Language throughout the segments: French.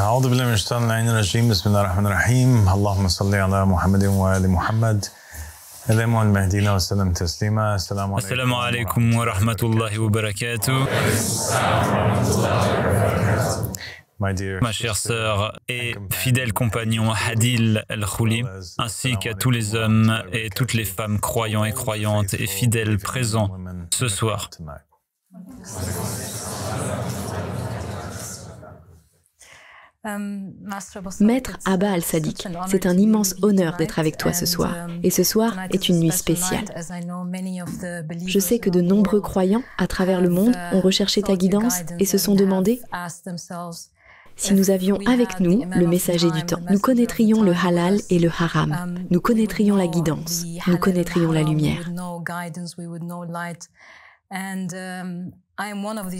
أعوذ بالله من الشيطان اللعين الرجيم بسم الله الرحمن الرحيم اللهم صل على محمد وآل محمد الإمام المهدي وسلم تسليما Assalamu alaikum wa rahmatullahi wa barakatuh. Ma chère sœur et fidèle compagnon Hadil Al-Khouli, ainsi qu'à tous les hommes et toutes les femmes croyants et croyantes et fidèles présents ce soir. Maître Abba Al-Sadiq, c'est un immense honneur d'être avec toi ce soir. Et ce soir est une nuit spéciale. Je sais que de nombreux croyants à travers le monde ont recherché ta guidance et se sont demandé si nous avions avec nous le messager du temps. Nous connaîtrions le halal et le haram. Nous connaîtrions la guidance. Nous connaîtrions la lumière.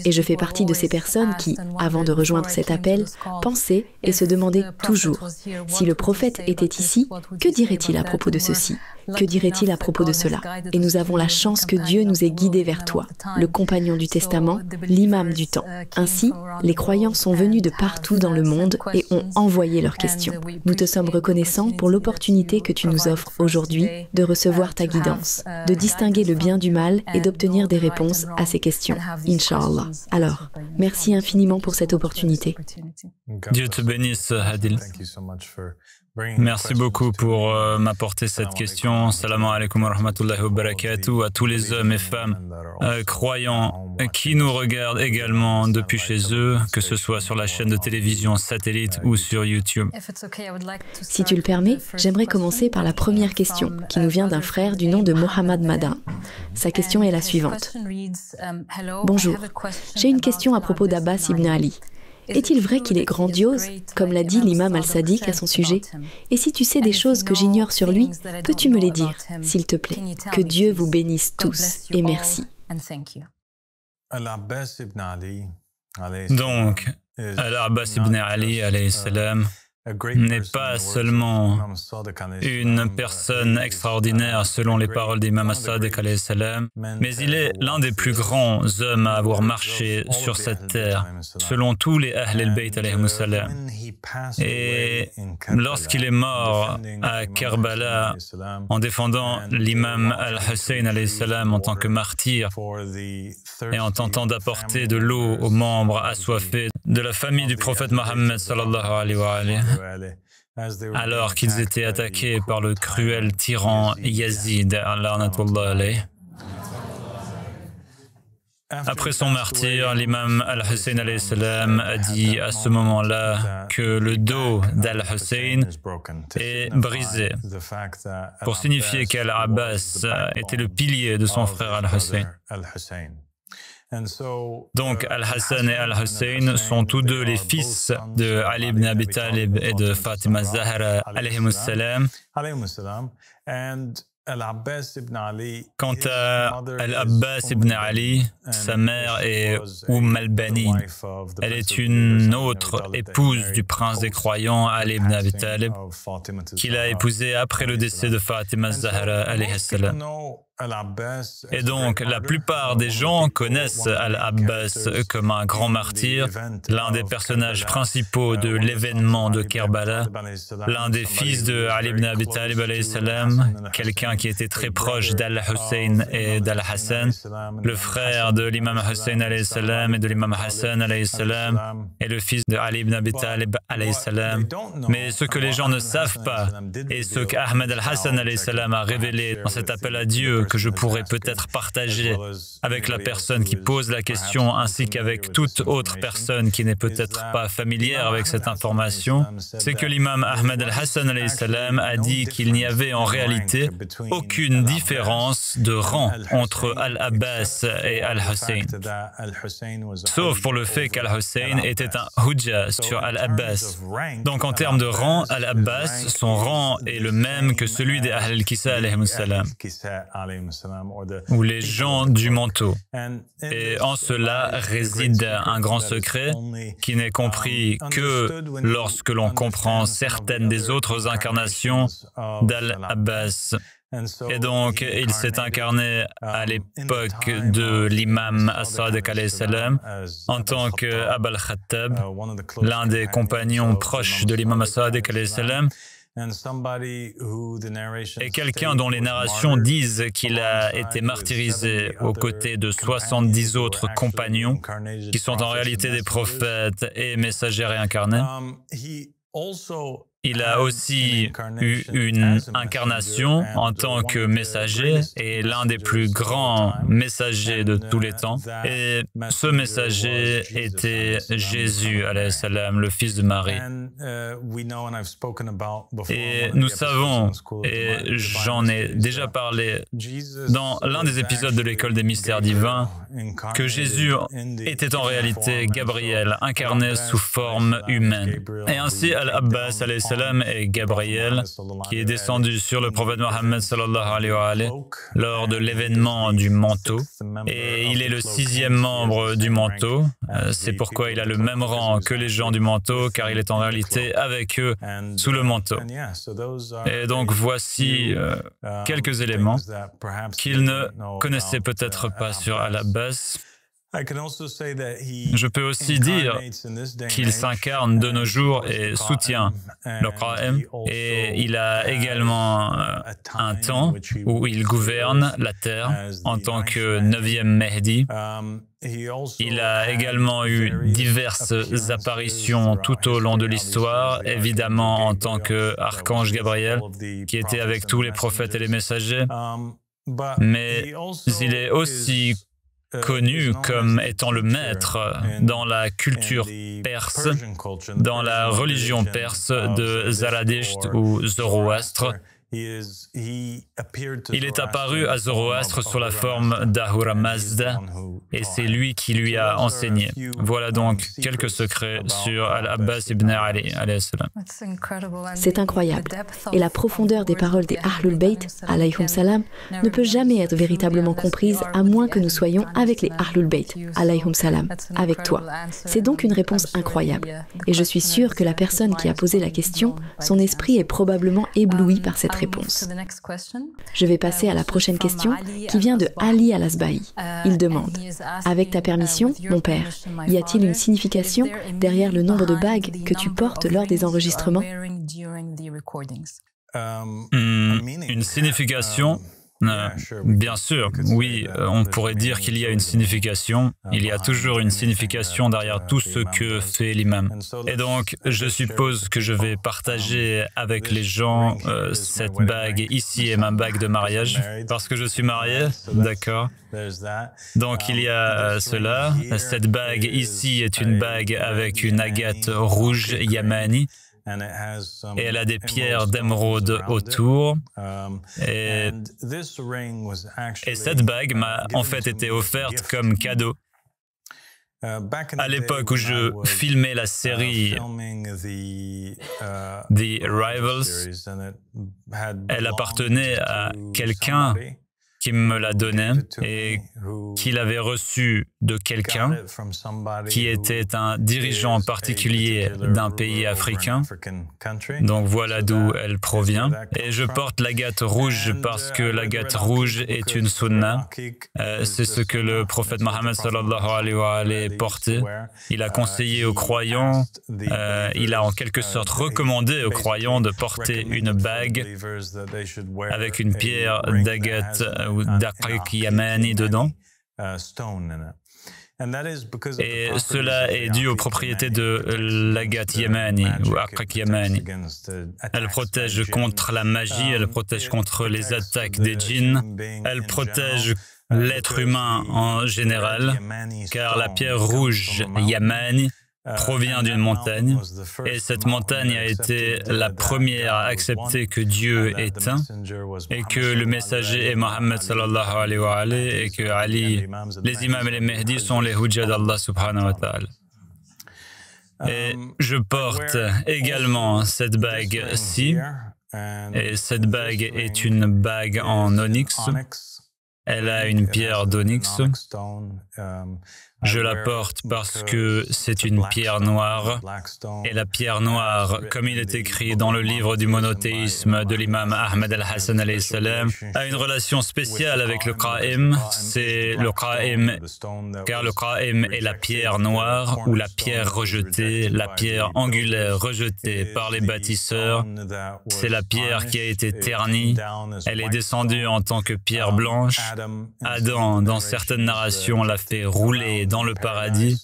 Et je fais partie de ces personnes qui, avant de rejoindre cet appel, pensaient et se demandaient toujours si le prophète était ici, que dirait-il à propos de ceci? Que dirait-il à propos de cela? Et nous avons la chance que Dieu nous ait guidés vers toi, le compagnon du testament, l'imam du temps. Ainsi, les croyants sont venus de partout dans le monde et ont envoyé leurs questions. Nous te sommes reconnaissants pour l'opportunité que tu nous offres aujourd'hui de recevoir ta guidance, de distinguer le bien du mal et d'obtenir des réponses à ces questions. Inch'Allah. Alors, merci infiniment pour cette opportunité. Dieu te bénisse, Hadil. Merci beaucoup pour m'apporter cette question. Salam alaikum wa rahmatullahi wa barakatuh à tous les hommes et femmes croyants qui nous regardent également depuis chez eux, que ce soit sur la chaîne de télévision satellite ou sur YouTube. Si tu le permets, j'aimerais commencer par la première question qui nous vient d'un frère du nom de Mohamed Madin. Sa question est la suivante. Bonjour, j'ai une question à propos d'Abbas ibn Ali. Est-il vrai qu'il est grandiose, comme l'a dit l'imam Al-Sadiq à son sujet? Et si tu sais des choses que j'ignore sur lui, peux-tu me les dire, s'il te plaît? Que Dieu vous bénisse tous et merci. Donc, Al-Abbas ibn Ali alayhi salam n'est pas seulement une personne extraordinaire selon les paroles d'Imam As-Sadiq alayhi salam, mais il est l'un des plus grands hommes à avoir marché sur cette terre, selon tous les Ahl al-Bayt alayhi salam. Et lorsqu'il est mort à Karbala en défendant l'imam Al-Hussein alayhi salam en tant que martyr et en tentant d'apporter de l'eau aux membres assoiffés de la famille du prophète Mohammed sallallahu alayhi wa alayhi, alors qu'ils étaient attaqués par le cruel tyran Yazid, la'natullah alayhi. Après son martyr, l'imam Al-Hussein alayhi salam a dit à ce moment-là que le dos d'Al-Hussein est brisé, pour signifier qu'Al-Abbas était le pilier de son frère Al-Hussein. Donc, Al-Hassan et Al-Hussein sont tous deux les fils de Ali ibn Abi Talib et de Fatima Zahra alayhimus salam. Quant à Al-Abbas ibn Ali, sa mère est al-Bani. Elle est une autre épouse du prince des croyants, Ali ibn Abi Talib, qu'il a épousé après le décès de Fatima Zahra alayhi salam. Et donc, la plupart des gens connaissent Al-Abbas comme un grand martyr, l'un des personnages principaux de l'événement de Kerbala, l'un des fils de Ali ibn Abi Talib alayhi salam, quelqu'un qui était très proche d'Al-Hussein et d'Al-Hassan, le frère de l'imam Hussein alayhi salam et de l'imam Hassan alayhi salam, et le fils de Ali ibn Abi Talib alayhi salam. Mais ce que les gens ne savent pas, et ce qu'Ahmed Al-Hassan alayhi salam a révélé dans cet appel à Dieu, que je pourrais peut-être partager avec la personne qui pose la question ainsi qu'avec toute autre personne qui n'est peut-être pas familière avec cette information, c'est que l'imam Ahmed al-Hassan alayhi salam a dit qu'il n'y avait en réalité aucune différence de rang entre Al-Abbas et Al-Hussein, sauf pour le fait qu'Al-Hussein était un hujja sur Al-Abbas. Donc en termes de rang, Al-Abbas, son rang est le même que celui des Ahl al-Kisa alayhi salam, ou les gens du manteau. Et en cela réside un grand secret qui n'est compris que lorsque l'on comprend certaines des autres incarnations d'Al-Abbas. Et donc, il s'est incarné à l'époque de l'imam As-Sadiq alayhi salam en tant qu'Ab al-Khattab, l'un des compagnons proches de l'imam As-Sadiq alayhi salam, et quelqu'un dont les narrations disent qu'il a été martyrisé aux côtés de 70 autres compagnons qui sont en réalité des prophètes et messagers réincarnés. Il a aussi eu une incarnation en tant que messager et l'un des plus grands messagers de tous les temps. Et ce messager était Jésus, alayhi salam, le fils de Marie. Et nous savons, et j'en ai déjà parlé dans l'un des épisodes de l'École des mystères divins, que Jésus était en réalité Gabriel, incarné sous forme humaine. Et ainsi, Al-Abbas, alayhi salam, et Gabriel, qui est descendu sur le prophète Mohammed sallallahu alayhi wa alayhi, lors de l'événement du manteau. Et il est le 6e membre du manteau. C'est pourquoi il a le même rang que les gens du manteau, car il est en réalité avec eux sous le manteau. Et donc voici quelques éléments qu'il ne connaissait peut-être pas sur Al-Abbas. Je peux aussi dire qu'il s'incarne de nos jours et soutient le Qa'im, et il a également un temps où il gouverne la terre en tant que 9e Mehdi. Il a également eu diverses apparitions tout au long de l'histoire, évidemment en tant qu'archange Gabriel, qui était avec tous les prophètes et les messagers, mais il est aussi connu comme étant le maître dans la culture perse, dans la religion perse de Zaradisht ou Zoroastre. Il est apparu à Zoroastre sous la forme d'Ahura Mazda et c'est lui qui lui a enseigné. Voilà donc quelques secrets sur Al-Abbas ibn Ali alayhi salam. C'est incroyable. Et la profondeur des paroles des Ahlul Bayt alayhum salam ne peut jamais être véritablement comprise à moins que nous soyons avec les Ahlul Bayt alayhum salam, avec toi. C'est donc une réponse incroyable. Et je suis sûre que la personne qui a posé la question, son esprit est probablement ébloui par cette réponse. Je vais passer à la prochaine question qui vient de Ali Al-Asbahi. Il demande « Avec ta permission, mon père, y a-t-il une signification derrière le nombre de bagues que tu portes lors des enregistrements ?» Une signification? Bien sûr, oui, on pourrait dire qu'il y a une signification. Il y a toujours une signification derrière tout ce que fait l'imam. Et donc, je suppose que je vais partager avec les gens cette bague ici est ma bague de mariage, parce que je suis marié, d'accord? Donc, il y a cela. Cette bague ici est une bague avec une agate rouge yamani. Et elle a des pierres d'émeraude autour. Et cette bague m'a en fait été offerte comme cadeau. À l'époque où je filmais la série The Rivals, elle appartenait à quelqu'un qui me l'a donné et qu'il avait reçu de quelqu'un qui était un dirigeant particulier d'un pays africain. Donc voilà d'où elle provient. Et je porte l'agate rouge parce que l'agate rouge est une sunna. C'est ce que le prophète Mohammed sallallahu alayhi wa alayhi portait. Il a conseillé aux croyants, il a en quelque sorte recommandé aux croyants de porter une bague avec une pierre d'agate ou d'Aqiq Yamani dedans. Et cela est dû aux propriétés de l'agate Yamani ou Aqiq Yamani. Elle protège contre la magie, elle protège contre les attaques des djinns, elle protège l'être humain en général, car la pierre rouge Yamani provient d'une montagne, et cette montagne a été la première à accepter que Dieu est un, et que le messager est Mohammed sallallahu alayhi wa alayhi, et que Ali, les imams et les Mehdi sont les hujjat d'Allah subhanahu wa ta'ala. Et je porte également cette bague-ci, et cette bague est une bague en onyx. Elle a une pierre d'onyx. Je la porte parce que c'est une pierre noire. Et la pierre noire, comme il est écrit dans le livre du monothéisme de l'imam Ahmed al-Hassan alayhi salam, a une relation spéciale avec le Qa'im. C'est le Qa'im, car le Qa'im est la pierre noire ou la pierre rejetée, la pierre angulaire rejetée par les bâtisseurs. C'est la pierre qui a été ternie. Elle est descendue en tant que pierre blanche. Adam, dans certaines narrations, l'a fait rouler dans le paradis.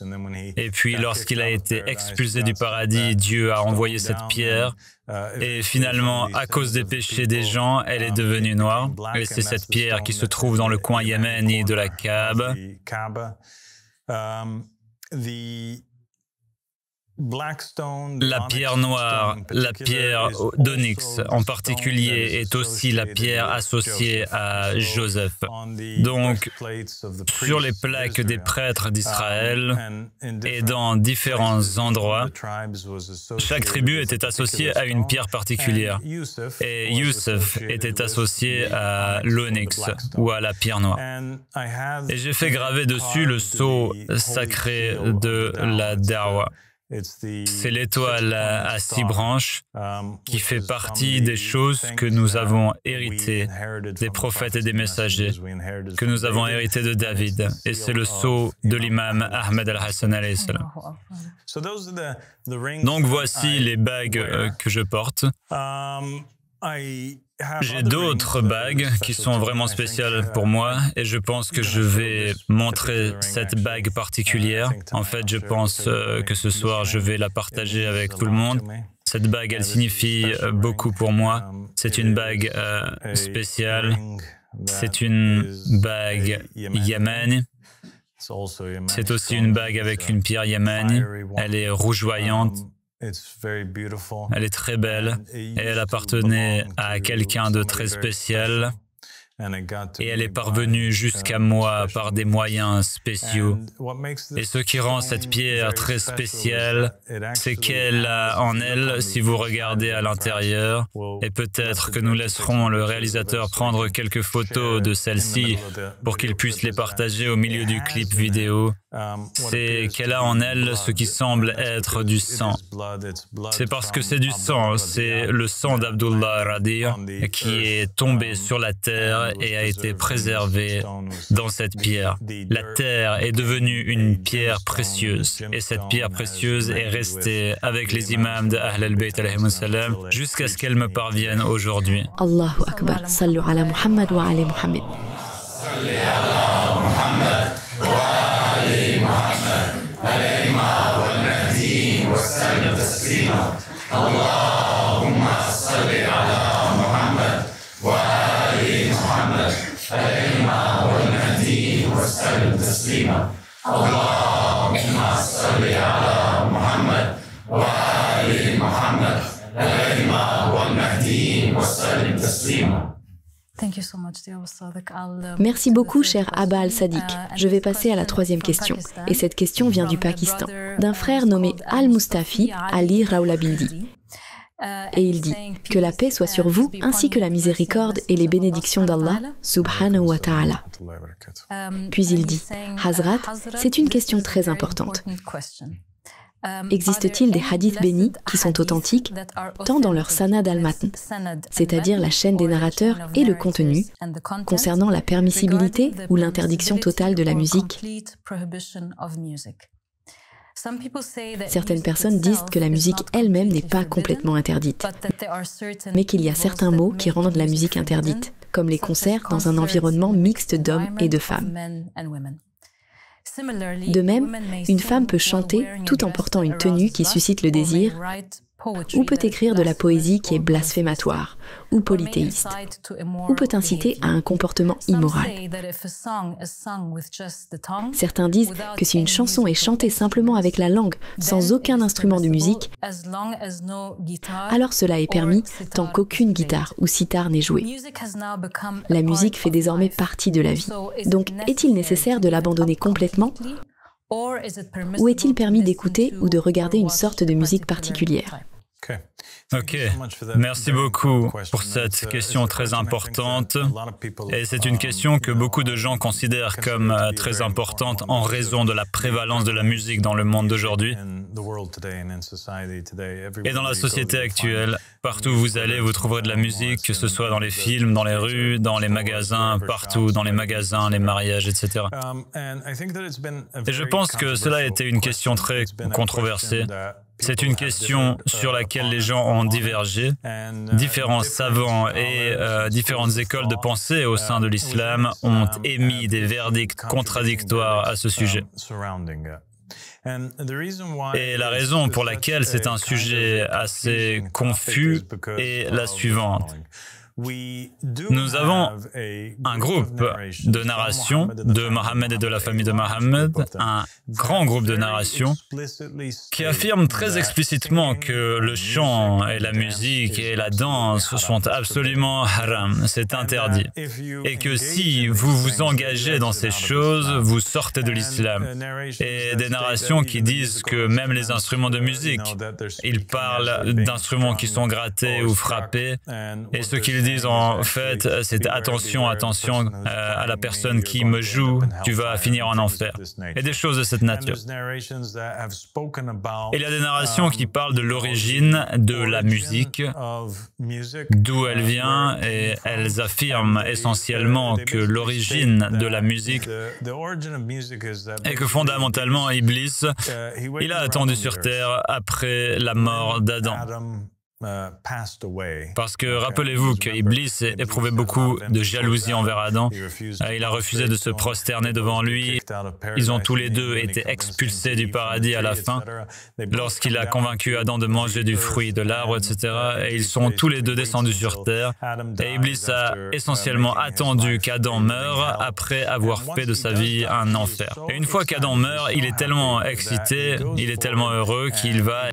Et puis, lorsqu'il a été expulsé du paradis, Dieu a envoyé cette pierre. Et finalement, à cause des péchés des gens, elle est devenue noire. Et c'est cette pierre qui se trouve dans le coin yéméni de la Kaaba. La pierre noire, la pierre d'onyx en particulier, est aussi la pierre associée à Joseph. Donc, sur les plaques des prêtres d'Israël et dans différents endroits, chaque tribu était associée à une pierre particulière. Et Youssef était associé à l'onyx ou à la pierre noire. Et j'ai fait graver dessus le sceau sacré de la Darwa. C'est l'étoile à 6 branches qui fait partie des choses que nous avons héritées des prophètes et des messagers, que nous avons hérité de David. Et c'est le sceau de l'imam Ahmed al-Hassan alayhi salam. Donc voici les bagues que je porte. J'ai d'autres bagues qui sont vraiment spéciales pour moi et je pense que je vais montrer cette bague particulière. En fait, je pense que ce soir, je vais la partager avec tout le monde. Cette bague, elle signifie beaucoup pour moi. C'est une bague spéciale. C'est une bague yéméni. C'est aussi une bague avec une pierre yéméni. Elle est rougeoyante. Elle est très belle et elle appartenait à quelqu'un de très spécial et elle est parvenue jusqu'à moi par des moyens spéciaux. Et ce qui rend cette pierre très spéciale, c'est qu'elle a en elle, si vous regardez à l'intérieur, et peut-être que nous laisserons le réalisateur prendre quelques photos de celle-ci pour qu'il puisse les partager au milieu du clip vidéo, c'est qu'elle a en elle ce qui semble être du sang. C'est parce que c'est du sang, c'est le sang d'Abdullah Radir qui est tombé sur la terre et a été préservé dans cette pierre. La terre est devenue une pierre précieuse et cette pierre précieuse est restée avec les imams de Ahl al-Bayt alayhimu salam jusqu'à ce qu'elle me parvienne aujourd'hui. Allahu Akbar. Sallu ala Muhammad wa ali Muhammad. Salli ala Muhammad wa ali Muhammad. Alayma wal mahdi wa sallim taslima. Allahumma salli ala Muhammad wa ali Muhammad. Alayma wal mahdi wa sallim taslima. Allahumma salli ala Muhammad wa ali Muhammad. Alayma wal mahdi wa sallim taslima. Merci beaucoup, cher Abba al-Sadiq. Je vais passer à la troisième question. Et cette question vient du Pakistan, d'un frère nommé Al-Mustafi Ali Rawlabildi. Et il dit « Que la paix soit sur vous, ainsi que la miséricorde et les bénédictions d'Allah, subhanahu wa ta'ala. » Puis il dit « Hazrat, c'est une question très importante. Existe-t-il des hadiths bénis qui sont authentiques, tant dans leur sanad al-matn, c'est-à-dire la chaîne des narrateurs et le contenu, concernant la permissibilité ou l'interdiction totale de la musique? Certaines personnes disent que la musique elle-même n'est pas complètement interdite, mais qu'il y a certains mots qui rendent la musique interdite, comme les concerts dans un environnement mixte d'hommes et de femmes. De même, une femme peut chanter tout en portant une tenue qui suscite le désir, ou peut écrire de la poésie qui est blasphématoire ou polythéiste, ou peut inciter à un comportement immoral. Certains disent que si une chanson est chantée simplement avec la langue, sans aucun instrument de musique, alors cela est permis tant qu'aucune guitare ou sitar n'est jouée. La musique fait désormais partie de la vie. Donc, est-il nécessaire de l'abandonner complètement ? Ou est-il permis d'écouter ou de regarder une sorte de musique particulière ? Ok, merci beaucoup pour cette question très importante. Et c'est une question que beaucoup de gens considèrent comme très importante en raison de la prévalence de la musique dans le monde d'aujourd'hui. Et dans la société actuelle, partout où vous allez, vous trouverez de la musique, que ce soit dans les films, dans les rues, dans les magasins, partout, dans les magasins, les mariages, etc. Et je pense que cela a été une question très controversée. C'est une question sur laquelle les gens ont divergé. Différents savants et différentes écoles de pensée au sein de l'islam ont émis des verdicts contradictoires à ce sujet. Et la raison pour laquelle c'est un sujet assez confus est la suivante. Nous avons un groupe de narration de Mohammed et de la famille de Mohammed, un grand groupe de narration qui affirme très explicitement que le chant et la musique et la danse sont absolument haram, c'est interdit. Et que si vous vous engagez dans ces choses, vous sortez de l'islam. Et des narrations qui disent que même les instruments de musique, ils parlent d'instruments qui sont grattés ou frappés, et ce qu'ils disent en fait, c'est attention, attention à la personne qui me joue, tu vas finir en enfer. Et des choses de cette nature. Il y a des narrations qui parlent de l'origine de la musique, d'où elle vient, et elles affirment essentiellement que l'origine de la musique est que fondamentalement, Iblis, il a attendu sur terre après la mort d'Adam. Parce que rappelez-vous que Iblis éprouvait beaucoup de jalousie envers Adam. Il a refusé de se prosterner devant lui. Ils ont tous les deux été expulsés du paradis à la fin, lorsqu'il a convaincu Adam de manger du fruit de l'arbre, etc. Et ils sont tous les deux descendus sur terre. Et Iblis a essentiellement attendu qu'Adam meure après avoir fait de sa vie un enfer. Et une fois qu'Adam meurt, il est tellement excité, il est tellement heureux qu'il va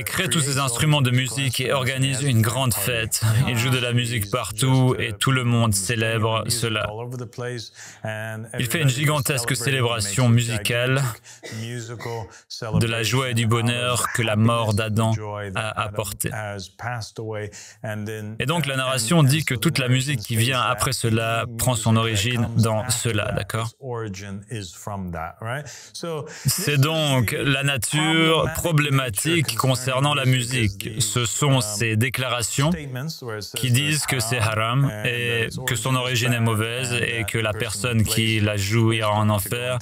créer tous ces instruments de musique et organise une grande fête. Il joue de la musique partout et tout le monde célèbre cela. Il fait une gigantesque célébration musicale de la joie et du bonheur que la mort d'Adam a apporté. Et donc la narration dit que toute la musique qui vient après cela prend son origine dans cela, d'accord? C'est donc la nature problématique concernant la musique. Ce sont ces déclarations qui disent que c'est haram et que son origine est mauvaise et que la personne qui la joue ira en enfer.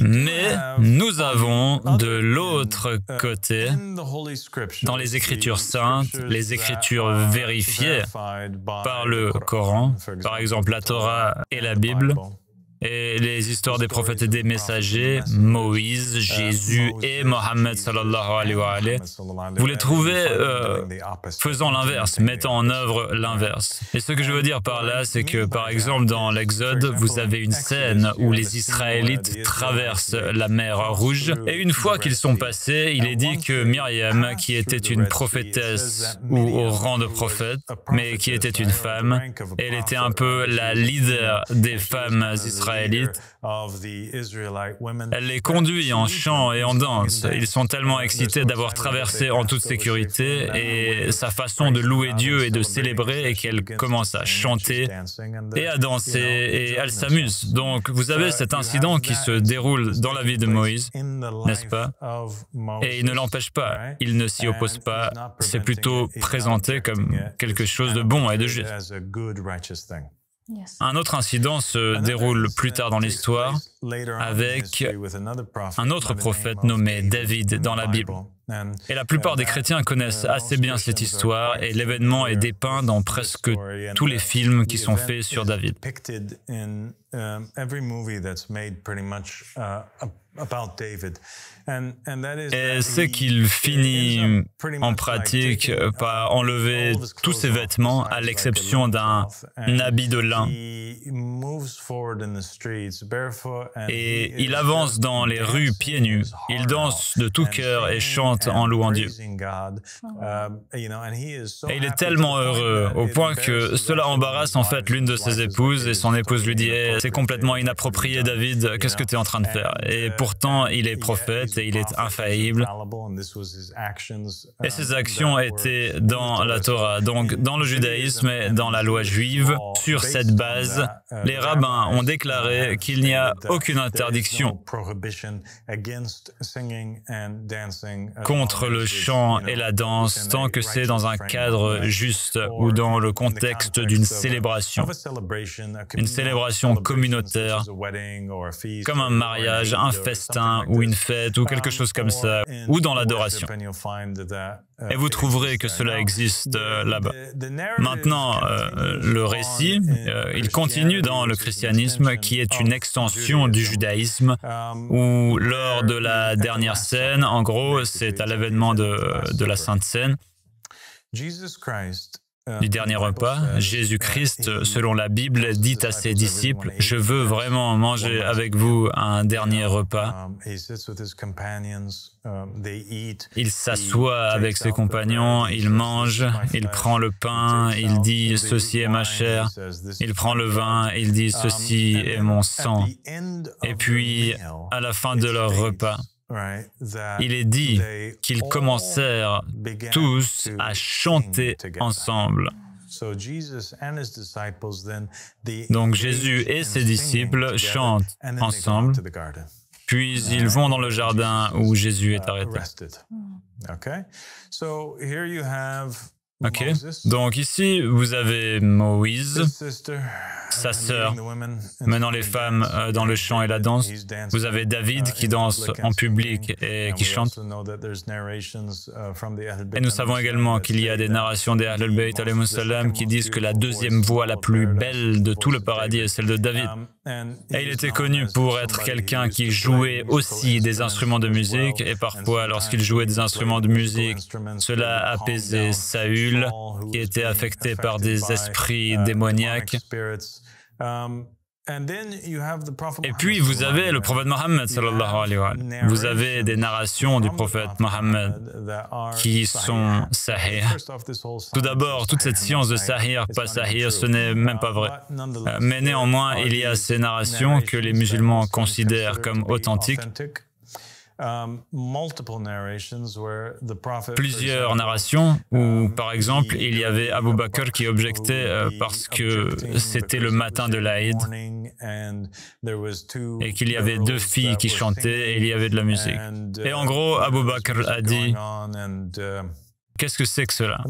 Mais nous avons de l'autre côté, dans les Écritures saintes, les Écritures vérifiées par le Coran, par exemple la Torah et la Bible, et les histoires des prophètes et des messagers, Moïse, Jésus et Mohammed sallallahu alayhi wa alayhi, vous les trouvez faisant l'inverse, mettant en œuvre l'inverse. Et ce que je veux dire par là, c'est que par exemple dans l'Exode, vous avez une scène où les Israélites traversent la mer Rouge, et une fois qu'ils sont passés, il est dit que Myriam, qui était une prophétesse ou au rang de prophète, mais qui était une femme, elle était un peu la leader des femmes israélites. Elle les conduit en chant et en danse. Ils sont tellement excités d'avoir traversé en toute sécurité et sa façon de louer Dieu et de célébrer est qu'elle commence à chanter et à danser et elle s'amuse. Donc vous avez cet incident qui se déroule dans la vie de Moïse, n'est-ce pas? Et il ne l'empêche pas, il ne s'y oppose pas, c'est plutôt présenté comme quelque chose de bon et de juste. Un autre incident se déroule plus tard dans l'histoire avec un autre prophète nommé David dans la Bible. Et la plupart des chrétiens connaissent assez bien cette histoire et l'événement est dépeint dans presque tous les films qui sont faits sur David. Et c'est qu'il finit en pratique par enlever tous ses vêtements à l'exception d'un habit de lin. Et il avance dans les rues pieds nus. Il danse de tout cœur et chante en louant Dieu. Et il est tellement heureux au point que cela embarrasse en fait l'une de ses épouses et son épouse lui dit hey, « C'est complètement inapproprié David, qu'est-ce que tu es en train de faire ?» Et pourtant il est prophète prophète et il est infaillible. Et ses actions étaient dans la Torah, donc dans le judaïsme et dans la loi juive. Sur cette base, les rabbins ont déclaré qu'il n'y a aucune interdiction contre le chant et la danse tant que c'est dans un cadre juste ou dans le contexte d'une célébration. Une célébration communautaire, comme un mariage, un festin ou une fête ou quelque chose comme ça, ou dans l'adoration. Et vous trouverez que cela existe là-bas. Maintenant, le récit, il continue dans le christianisme qui est une extension du judaïsme où lors de la dernière scène, en gros, c'est à l'avènement de la Sainte Seine, du dernier repas, Jésus-Christ, selon la Bible, dit à ses disciples « Je veux vraiment manger avec vous un dernier repas ». Il s'assoit avec ses compagnons, il mange, il prend le pain, il dit « Ceci est ma chair ». Il prend le vin, il dit « Ceci est mon sang ». Et puis, à la fin de leur repas, il est dit qu'ils commencèrent tous à chanter ensemble. Donc Jésus et ses disciples chantent ensemble, puis ils vont dans le jardin où Jésus est arrêté. Ok, donc ici vous avez Moïse, sa sœur, menant les femmes dans le chant et la danse. Vous avez David qui danse en public et qui chante. Et nous savons également qu'il y a des narrations des Ahl al-Bayt alayhimus salam qui disent que la deuxième voix la plus belle de tout le paradis est celle de David. Et il était connu pour être quelqu'un qui jouait aussi des instruments de musique, et parfois, lorsqu'il jouait des instruments de musique, cela apaisait Saül, qui était affecté par des esprits démoniaques. Et puis, vous avez le prophète Mohammed, sallallahu alayhi wa sallam. Vous avez des narrations du prophète Mohammed qui sont sahih. Tout d'abord, toute cette science de sahih, pas sahih, ce n'est même pas vrai. Mais néanmoins, il y a ces narrations que les musulmans considèrent comme authentiques. Plusieurs narrations où, par exemple, il y avait Abu Bakr qui objectait parce que c'était le matin de l'Aïd et qu'il y avait deux filles qui chantaient et il y avait de la musique. Et en gros, Abu Bakr a dit « Qu'est-ce que c'est que cela ?»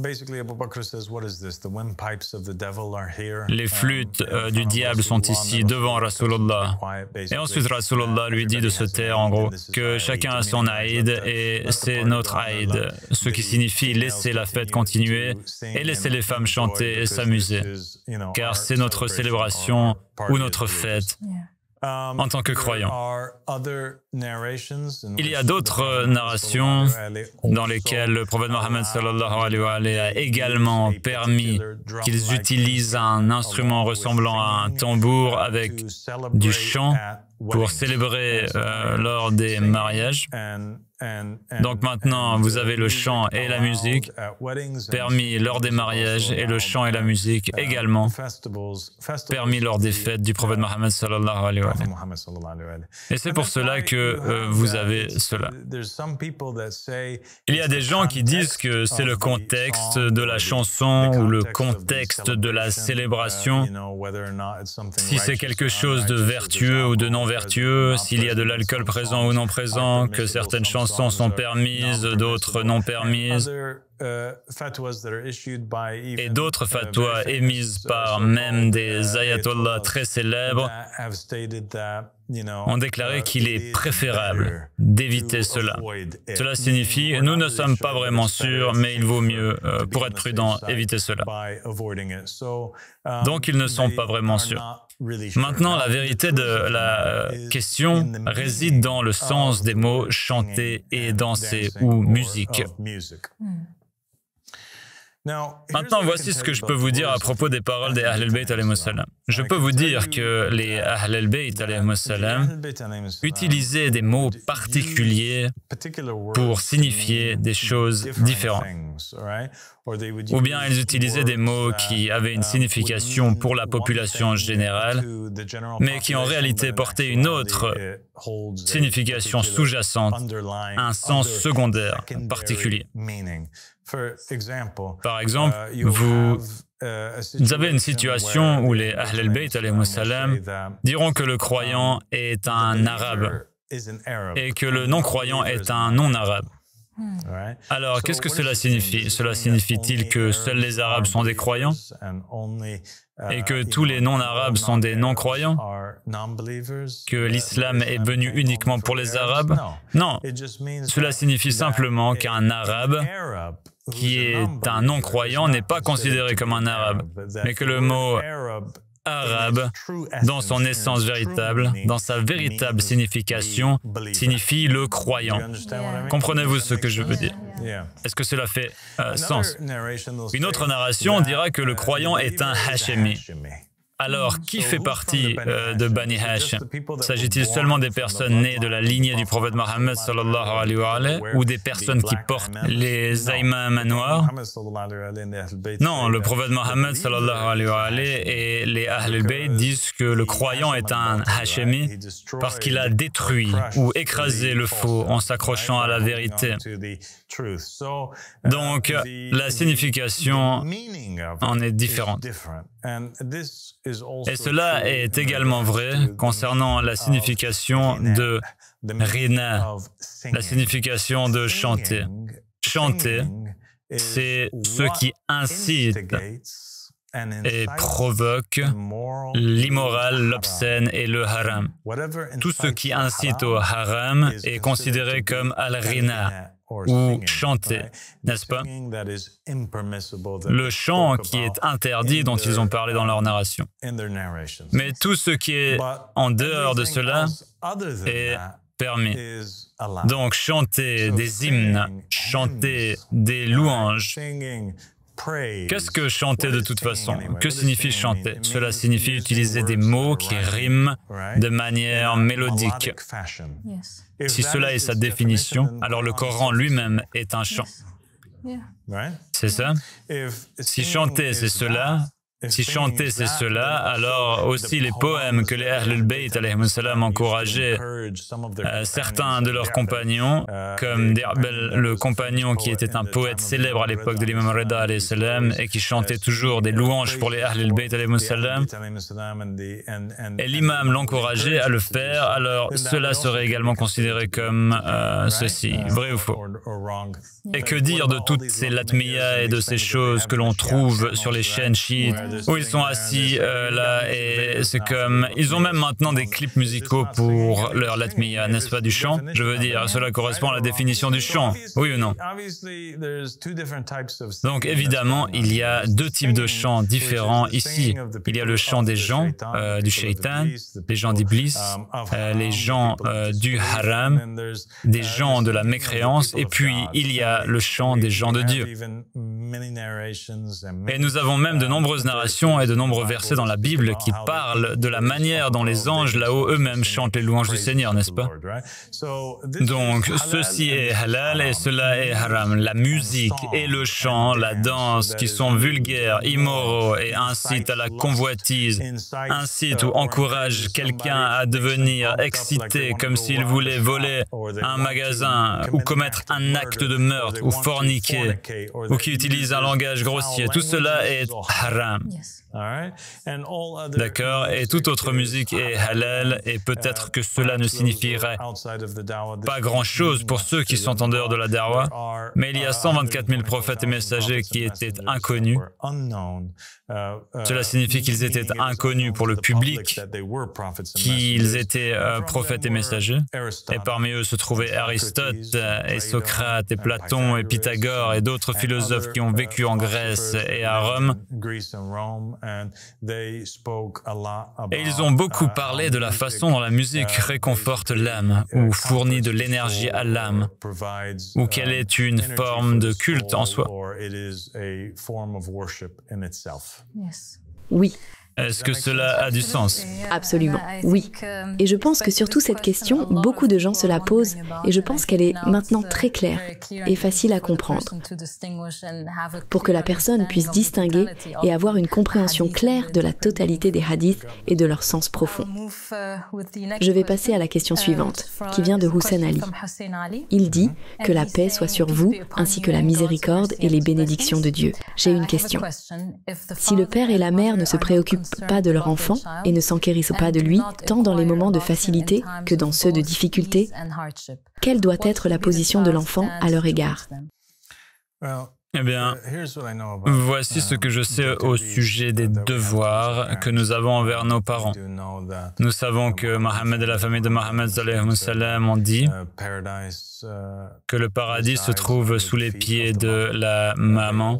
Les flûtes du diable sont ici devant Rasulullah. Et ensuite Rasulullah lui dit de se taire, en gros, que chacun a son Aïd et c'est notre Aïd, ce qui signifie laisser la fête continuer et laisser les femmes chanter et s'amuser, car c'est notre célébration ou notre fête en tant que croyants. Il y a d'autres narrations dans lesquelles le prophète Mohammed sallallahu alayhi wa sallam a également permis qu'ils utilisent un instrument ressemblant à un tambour avec du chant pour célébrer lors des mariages. Donc maintenant, vous avez le chant et la musique permis lors des mariages et le chant et la musique également permis lors des fêtes du prophète Mohammed sallallahu alayhi wa sallam. Et c'est pour cela que vous avez cela. Il y a des gens qui disent que c'est le contexte de la chanson ou le contexte de la célébration, si c'est quelque chose de vertueux ou de non vertueux, s'il y a de l'alcool présent ou non présent, que certaines chansons sont permises, d'autres non permises. Et d'autres fatwas émises par même des ayatollahs très célèbres ont déclaré qu'il est préférable d'éviter cela. Cela signifie, nous ne sommes pas vraiment sûrs, mais il vaut mieux, pour être prudent, éviter cela. Donc ils ne sont pas vraiment sûrs. Maintenant, la vérité de la question réside dans le sens des mots chanter et danser ou musique. Maintenant, voici ce que je peux vous dire à propos des paroles des Ahl al-Bayt alayhimus salam. Je peux vous dire que les Ahl al-Bayt utilisaient des mots particuliers pour signifier des choses différentes. Ou bien ils utilisaient des mots qui avaient une signification pour la population générale, mais qui en réalité portaient une autre signification sous-jacente, un sens secondaire particulier. Par exemple, vous avez une situation où les Ahl al-Bayt diront que le croyant est un arabe et que le non-croyant est un non-arabe. Alors, qu'est-ce que cela signifie? Cela signifie-t-il que seuls les Arabes sont des croyants et que tous les non-Arabes sont des non-croyants? Que l'islam est venu uniquement pour les Arabes? Non, cela signifie simplement qu'un Arabe qui est un non-croyant n'est pas considéré comme un Arabe, mais que le mot arabe, dans son essence véritable, dans sa véritable signification, signifie le croyant. Comprenez-vous ce que je veux dire? Est-ce que cela fait sens? Une autre narration dira que le croyant est un Hashemi. Alors, qui fait partie de Bani Hashim? S'agit-il seulement des personnes nées de la lignée du prophète Mohammed sallallahu alayhi wa sallam, ou des personnes qui portent les aïmams noirs? Non, le prophète Mohammed sallallahu alayhi wa sallam et les Ahl al-Bayt disent que le croyant est un Hashemi parce qu'il a détruit ou écrasé le faux en s'accrochant à la vérité. Donc, la signification en est différente. Et cela est également vrai concernant la signification de rina, la signification de chanter. Chanter, c'est ce qui incite et provoque l'immoral, l'obscène et le haram. Tout ce qui incite au haram est considéré comme al-rina, ou chanter, n'est-ce pas? Le chant qui est interdit, dont ils ont parlé dans leur narration. Mais tout ce qui est en dehors de cela est permis. Donc chanter des hymnes, chanter des louanges. Qu'est-ce que chanter de toute façon? Que signifie chanter? Cela signifie utiliser des mots qui riment de manière mélodique. Si cela est sa définition, alors le Coran lui-même est un chant. C'est ça? Si chanter, c'est cela, alors aussi les poèmes que les Ahl al-Bayt encourageaient certains de leurs compagnons, comme Di'bel, le compagnon qui était un poète célèbre à l'époque de l'imam Rida et qui chantait toujours des louanges pour les Ahl al-Bayt et l'imam l'encourageait à le faire, alors cela serait également considéré comme ceci, vrai ou faux? Et que dire de toutes ces latmiyas et de ces choses que l'on trouve sur les chaînes chiites, où ils sont assis là, et c'est comme... Ils ont même maintenant des clips musicaux pour leur latmiya, n'est-ce pas, du chant? Je veux dire, cela correspond à la définition du chant, oui ou non? Donc évidemment, il y a deux types de chants différents ici. Il y a le chant des gens, du shaitan, les gens d'Iblis, les gens du haram, des gens de la mécréance, et puis il y a le chant des gens de Dieu. Et nous avons même de nombreuses narrations et de nombreux versets dans la Bible qui parlent de la manière dont les anges là-haut eux-mêmes chantent les louanges du Seigneur, n'est-ce pas? Donc, ceci est halal et cela est haram. La musique et le chant, la danse, qui sont vulgaires, immoraux et incitent à la convoitise, incitent ou encouragent quelqu'un à devenir excité comme s'il voulait voler un magasin ou commettre un acte de meurtre ou forniquer ou qui utilise un langage grossier, tout cela est haram. D'accord? Et toute autre musique est halal, et peut-être que cela ne signifierait pas grand-chose pour ceux qui sont en dehors de la da'wah, mais il y a 124 000 prophètes et messagers qui étaient inconnus. Cela signifie qu'ils étaient inconnus pour le public, qu'ils étaient prophètes et messagers. Et parmi eux se trouvaient Aristote et Socrate et Platon et Pythagore et d'autres philosophes qui ont vécu en Grèce et à Rome. Et ils ont beaucoup parlé de la façon dont la musique réconforte l'âme ou fournit de l'énergie à l'âme, ou qu'elle est une forme de culte en soi. Oui, Est-ce que cela a du sens? Absolument, oui. Et je pense que surtout cette question, beaucoup de gens se la posent et je pense qu'elle est maintenant très claire et facile à comprendre pour que la personne puisse distinguer et avoir une compréhension claire de la totalité des hadiths et de leur sens profond. Je vais passer à la question suivante, qui vient de Hussein Ali. Il dit que la paix soit sur vous, ainsi que la miséricorde et les bénédictions de Dieu. J'ai une question. Si le père et la mère ne se préoccupent pas de leur enfant et ne s'enquérissent pas de lui, tant dans les moments de facilité que dans ceux de difficulté, quelle doit être la position de l'enfant à leur égard? Eh bien, voici ce que je sais au sujet des devoirs que nous avons envers nos parents. Nous savons que Mohammed et la famille de Mohammed ont dit que le paradis se trouve sous les pieds de la maman.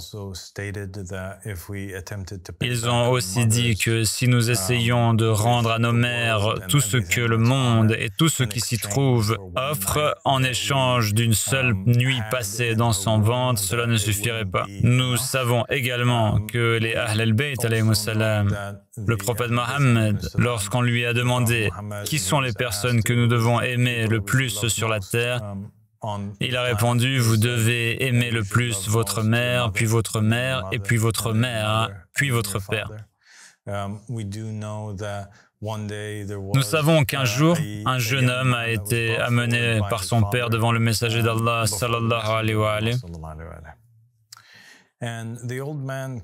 Ils ont aussi dit que si nous essayons de rendre à nos mères tout ce que le monde et tout ce qui s'y trouve offre en échange d'une seule nuit passée dans son ventre, cela ne suffirait pas. Nous savons également que les Ahl al-Bayt, le prophète Mohammed, lorsqu'on lui a demandé qui sont les personnes que nous devons aimer le plus sur la terre, il a répondu, vous devez aimer le plus votre mère, puis votre mère, et puis votre mère, puis votre père. Nous savons qu'un jour, un jeune homme a été amené par son père devant le messager d'Allah, sallallahu alayhi wa alayhi.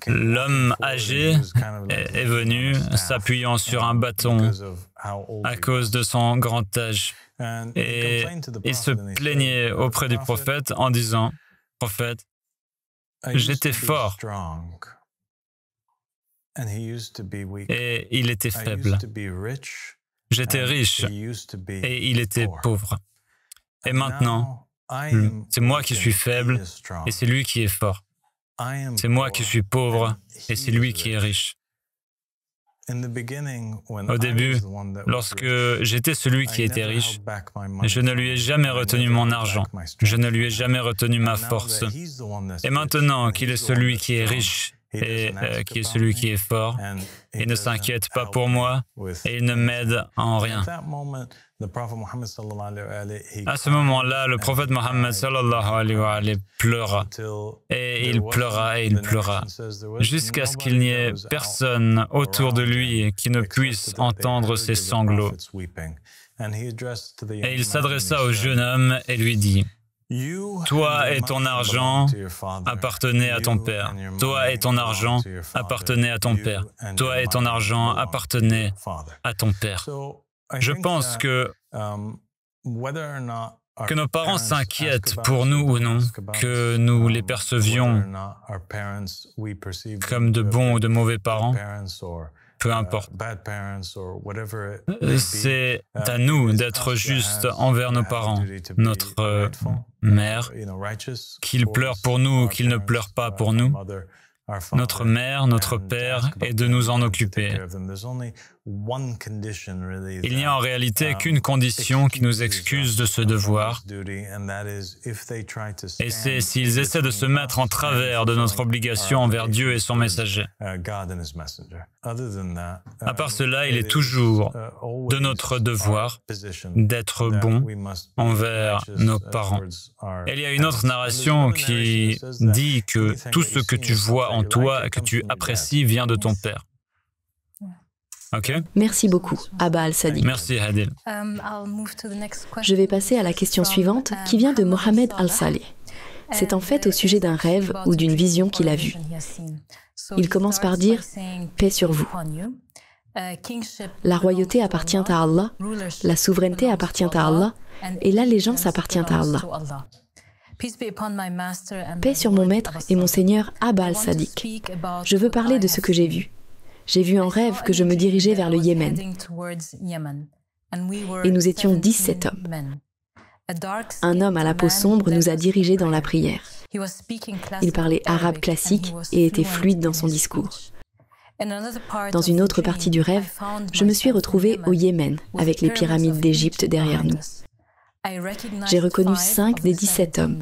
L'homme âgé est venu s'appuyant sur un bâton à cause de son grand âge. Et il se plaignait auprès du prophète en disant, « Prophète, j'étais fort. » Et il était faible. J'étais riche et il était pauvre. Et maintenant, c'est moi qui suis faible et c'est lui qui est fort. C'est moi qui suis pauvre et c'est lui qui est riche. Au début, lorsque j'étais celui qui était riche, je ne lui ai jamais retenu mon argent, je ne lui ai jamais retenu ma force. Et maintenant qu'il est celui qui est riche et qui est celui qui est fort, il ne s'inquiète pas pour moi et il ne m'aide en rien. À ce moment-là, le prophète Mohammed sallallahu alayhi wa alayhi pleura. Et il pleura et il pleura, jusqu'à ce qu'il n'y ait personne autour de lui qui ne puisse entendre ses sanglots. Et il s'adressa au jeune homme et lui dit, « Toi et ton argent appartenaient à ton père. Toi et ton argent appartenaient à ton père. Toi et ton argent appartenaient à ton père. » Je pense que nos parents s'inquiètent pour nous ou non, que nous les percevions comme de bons ou de mauvais parents, peu importe. C'est à nous d'être justes envers nos parents, notre mère, qu'ils pleurent pour nous ou qu'ils ne pleurent pas pour nous, notre mère, notre père, et de nous en occuper. Il n'y a en réalité qu'une condition qui nous excuse de ce devoir, et c'est s'ils essaient de se mettre en travers de notre obligation envers Dieu et son messager. À part cela, il est toujours de notre devoir d'être bon envers nos parents. Et il y a une autre narration qui dit que tout ce que tu vois en toi et que tu apprécies vient de ton père. Ok? Merci beaucoup, Abba Al-Sadiq. Merci, Hadil. Je vais passer à la question suivante qui vient de Mohamed Al-Saleh. C'est en fait au sujet d'un rêve ou d'une vision qu'il a vue. Il commence par dire « Paix sur vous ». La royauté appartient à Allah, la souveraineté appartient à Allah et l'allégeance appartient à Allah. Paix sur mon maître et mon seigneur Abba Al-Sadiq. Je veux parler de ce que j'ai vu. J'ai vu en rêve que je me dirigeais vers le Yémen. Et nous étions 17 hommes. Un homme à la peau sombre nous a dirigés dans la prière. Il parlait arabe classique et était fluide dans son discours. Dans une autre partie du rêve, je me suis retrouvée au Yémen, avec les pyramides d'Égypte derrière nous. J'ai reconnu 5 des 17 hommes.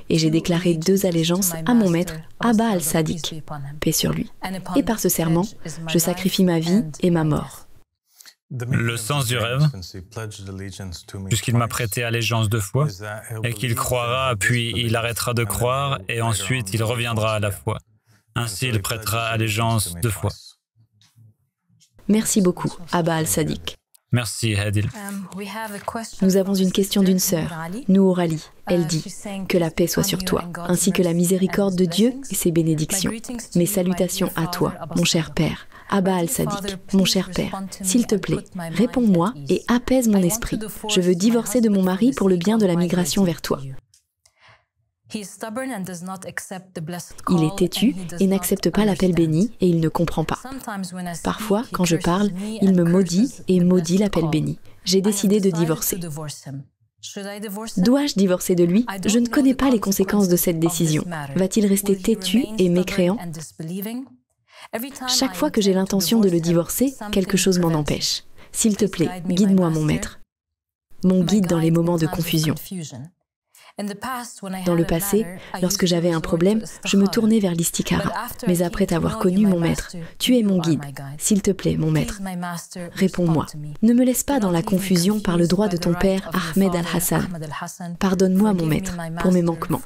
Et j'ai déclaré 2 allégeances à mon maître, Abba al-Sadiq, paix sur lui. Et par ce serment, je sacrifie ma vie et ma mort. Le sens du rêve, puisqu'il m'a prêté allégeance 2 fois, et qu'il croira, puis il arrêtera de croire, et ensuite il reviendra à la foi. Ainsi, il prêtera allégeance 2 fois. Merci beaucoup, Abba al-Sadiq. Merci, Hadil. Nous avons une question d'une sœur, Nour Ali. Elle dit « Que la paix soit sur toi, ainsi que la miséricorde de Dieu et ses bénédictions. Mes salutations à toi, mon cher père. Abba al-Sadiq, mon cher père, s'il te plaît, réponds-moi et apaise mon esprit. Je veux divorcer de mon mari pour le bien de la migration vers toi. » Il est têtu et n'accepte pas l'appel béni et il ne comprend pas. Parfois, quand je parle, il me maudit et maudit l'appel béni. J'ai décidé de divorcer. Dois-je divorcer de lui? Je ne connais pas les conséquences de cette décision. Va-t-il rester têtu et mécréant? Chaque fois que j'ai l'intention de le divorcer, quelque chose m'en empêche. S'il te plaît, guide-moi, mon maître. Mon guide dans les moments de confusion. Dans le passé, lorsque j'avais un problème, je me tournais vers l'istikhara. Mais après t'avoir connu, mon maître, tu es mon guide. S'il te plaît, mon maître, réponds-moi. Ne me laisse pas dans la confusion par le droit de ton père, Ahmed al-Hassan. Pardonne-moi, mon maître, pour mes manquements.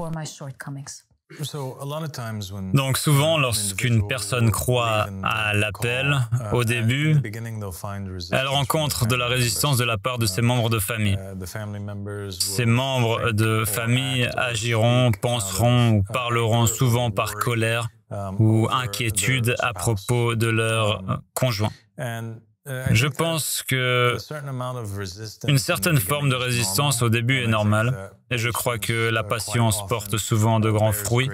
Donc souvent, lorsqu'une personne croit à l'appel, au début, elle rencontre de la résistance de la part de ses membres de famille. Ces membres de famille agiront, penseront ou parleront souvent par colère ou inquiétude à propos de leur conjoint. Je pense que une certaine forme de résistance au début est normale, et je crois que la patience porte souvent de grands fruits.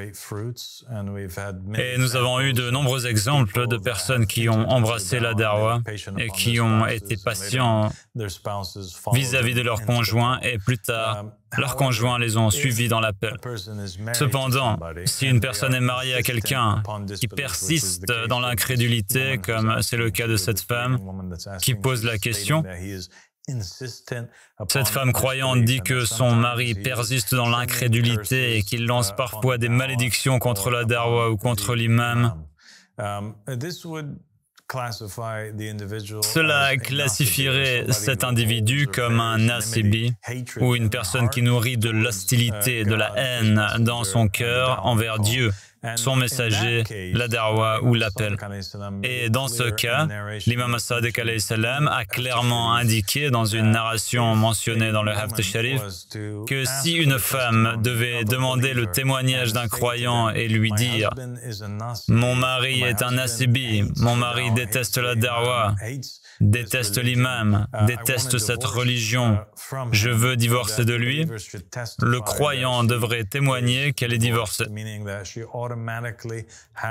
Et nous avons eu de nombreux exemples de personnes qui ont embrassé la darwa et qui ont été patients vis-à-vis de leurs conjoints, et plus tard, leurs conjoints les ont suivis dans l'appel. Cependant, si une personne est mariée à quelqu'un qui persiste dans l'incrédulité, comme c'est le cas de cette femme qui pose la question, cette femme croyante dit que son mari persiste dans l'incrédulité et qu'il lance parfois des malédictions contre la darwa ou contre l'imam. Cela classifierait cet individu comme un nasibi, ou une personne qui nourrit de l'hostilité, de la haine dans son cœur envers Dieu, son messager, la darwa ou l'appel. Et dans ce cas, l'imam as-Sadiq alayhi salam a clairement indiqué dans une narration mentionnée dans le Hafd Sharif que si une femme devait demander le témoignage d'un croyant et lui dire « Mon mari est un nasibi, mon mari déteste la darwa, déteste l'imam, déteste cette religion, je veux divorcer de lui », le croyant devrait témoigner qu'elle est divorcée.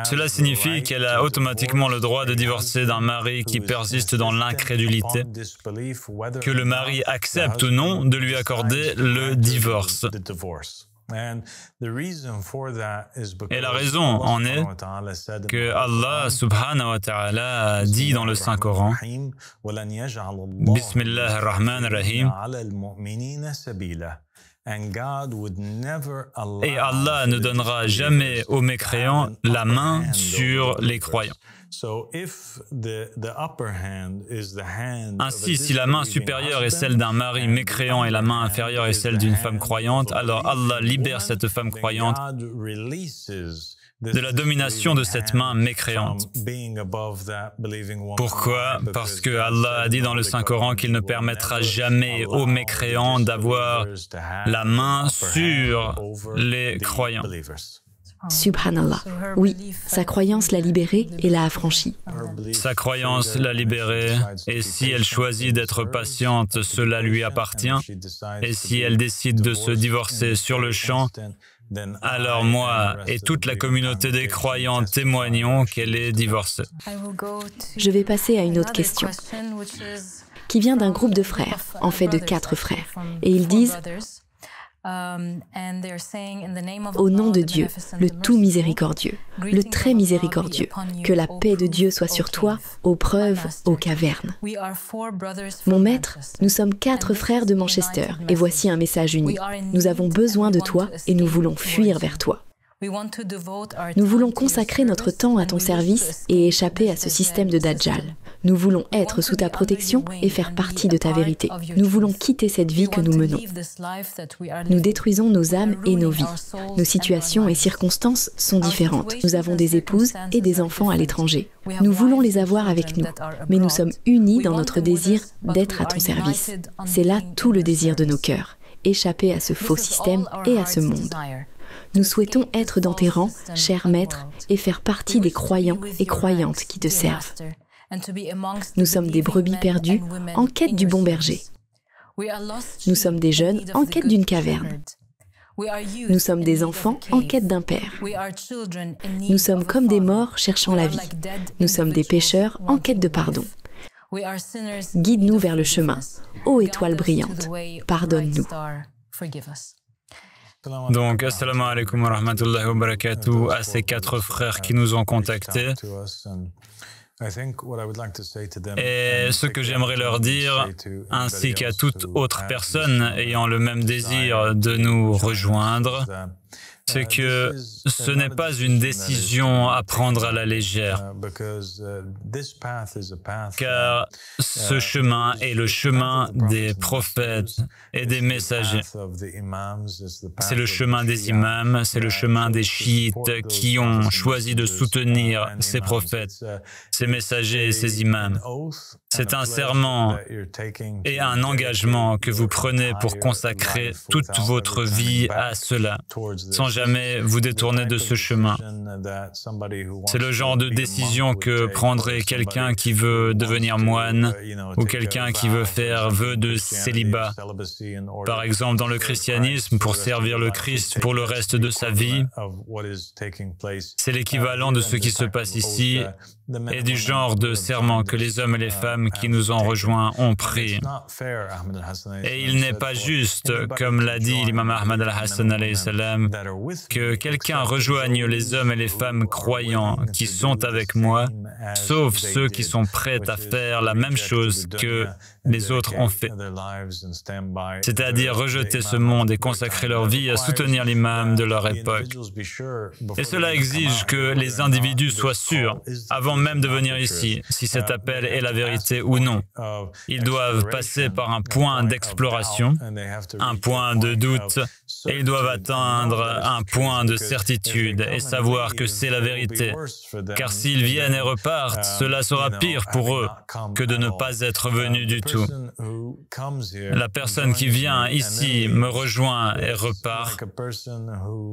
Cela signifie qu'elle a automatiquement le droit de divorcer d'un mari qui persiste dans l'incrédulité, que le mari accepte ou non de lui accorder le divorce. Et la raison en est que Allah subhanahu wa ta'ala a dit dans le Saint-Coran « Bismillah ar-Rahman ar-Rahim » et Allah ne donnera jamais aux mécréants la main sur les croyants. Ainsi, si la main supérieure est celle d'un mari mécréant et la main inférieure est celle d'une femme croyante, alors Allah libère cette femme croyante de la domination de cette main mécréante. Pourquoi? Parce que Allah a dit dans le Saint-Coran qu'il ne permettra jamais aux mécréants d'avoir la main sur les croyants. Subhanallah. Oui, sa croyance l'a libérée et l'a affranchie. Sa croyance l'a libérée, et si elle choisit d'être patiente, cela lui appartient. Et si elle décide de se divorcer sur le champ, alors moi et toute la communauté des croyants témoignons qu'elle est divorcée. Je vais passer à une autre question, qui vient d'un groupe de frères, en fait de 4 frères. Et ils disent Au nom de Dieu, le tout miséricordieux, le très miséricordieux, que la paix de Dieu soit sur toi, ô preuves, ô cavernes. Mon maître, nous sommes 4 frères de Manchester, et voici un message uni. Nous avons besoin de toi et nous voulons fuir vers toi. Nous voulons consacrer notre temps à ton service et échapper à ce système de Dajjal. Nous voulons être sous ta protection et faire partie de ta vérité. Nous voulons quitter cette vie que nous menons. Nous détruisons nos âmes et nos vies. Nos situations et circonstances sont différentes. Nous avons des épouses et des enfants à l'étranger. Nous voulons les avoir avec nous, mais nous sommes unis dans notre désir d'être à ton service. C'est là tout le désir de nos cœurs, échapper à ce faux système et à ce monde. Nous souhaitons être dans tes rangs, cher maître, et faire partie des croyants et croyantes qui te servent. Nous sommes des brebis perdues en quête du bon berger. Nous sommes des jeunes en quête d'une caverne. Nous sommes des enfants en quête d'un père. Nous sommes comme des morts cherchant la vie. Nous sommes des pécheurs en quête de pardon. Guide-nous vers le chemin. Ô étoile brillante, pardonne-nous. Donc, assalamu alaikum wa rahmatullahi wa barakatuh à ces 4 frères qui nous ont contactés. Et ce que j'aimerais leur dire, ainsi qu'à toute autre personne ayant le même désir de nous rejoindre, c'est que ce n'est pas une décision à prendre à la légère, car ce chemin est le chemin des prophètes et des messagers. C'est le chemin des imams, c'est le chemin des chiites qui ont choisi de soutenir ces prophètes, ces messagers et ces imams. C'est un serment et un engagement que vous prenez pour consacrer toute votre vie à cela, sans jamais vous détourner de ce chemin. C'est le genre de décision que prendrait quelqu'un qui veut devenir moine ou quelqu'un qui veut faire vœu de célibat. Par exemple, dans le christianisme, pour servir le Christ pour le reste de sa vie, c'est l'équivalent de ce qui se passe ici et du genre de serment que les hommes et les femmes qui nous ont rejoints ont pris. Et il n'est pas juste, comme l'a dit l'imam Ahmad al-Hassan alayhi salam, que quelqu'un rejoigne les hommes et les femmes croyants qui sont avec moi, sauf ceux qui sont prêts à faire la même chose que les autres ont fait. C'est-à-dire rejeter ce monde et consacrer leur vie à soutenir l'imam de leur époque. Et cela exige que les individus soient sûrs, avant même de venir ici, si cet appel est la vérité ou non. Ils doivent passer par un point d'exploration, un point de doute, et ils doivent atteindre un point de certitude et savoir que c'est la vérité. Car s'ils viennent et repartent, cela sera pire pour eux que de ne pas être venus du tout. La personne qui vient ici me rejoint et repart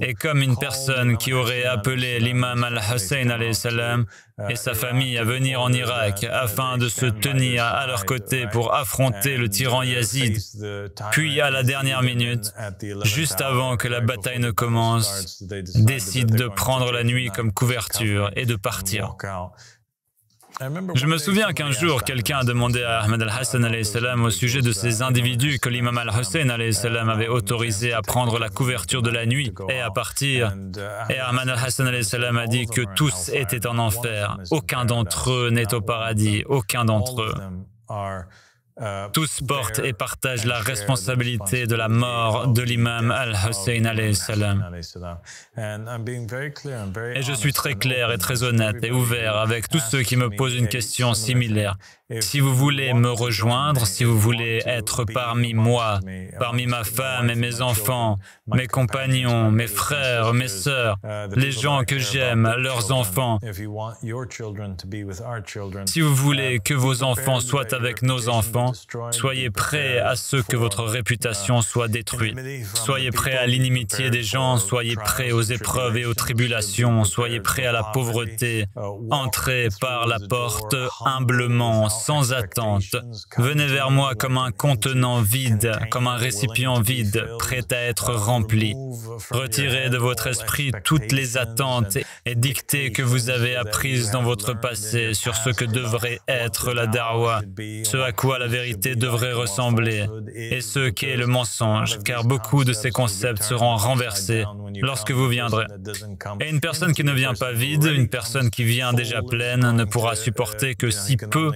est comme une personne qui aurait appelé l'imam al-Hussein alayhi salam et sa famille à venir en Irak afin de se tenir à leur côté pour affronter le tyran Yazid. Puis à la dernière minute, juste avant que la bataille ne commence, décident de prendre la nuit comme couverture et de partir. Je me souviens qu'un jour, quelqu'un a demandé à Ahmad al-Hassan alayhi salam au sujet de ces individus que l'imam al-Hussein alayhi salam avait autorisé à prendre la couverture de la nuit et à partir. Et Ahmad al-Hassan alayhi salam a dit que tous étaient en enfer. Aucun d'entre eux n'est au paradis, aucun d'entre eux. Tous portent et partagent la responsabilité de la mort de l'imam al-Hussein alayhi salam. Et je suis très clair et très honnête et ouvert avec tous ceux qui me posent une question similaire. Si vous voulez me rejoindre, si vous voulez être parmi moi, parmi ma femme et mes enfants, mes compagnons, mes frères, mes sœurs, les gens que j'aime, leurs enfants, si vous voulez que vos enfants soient avec nos enfants, soyez prêts à ce que votre réputation soit détruite. Soyez prêts à l'inimitié des gens, soyez prêts aux épreuves et aux tribulations, soyez prêts à la pauvreté. Entrez par la porte humblement, sans attente. Venez vers moi comme un contenant vide, comme un récipient vide, prêt à être rempli. Retirez de votre esprit toutes les attentes et dictées que vous avez apprises dans votre passé sur ce que devrait être la da'wa, ce à quoi la vérité devrait ressembler et ce qu'est le mensonge, car beaucoup de ces concepts seront renversés lorsque vous viendrez. Et une personne qui ne vient pas vide, une personne qui vient déjà pleine, ne pourra supporter que si peu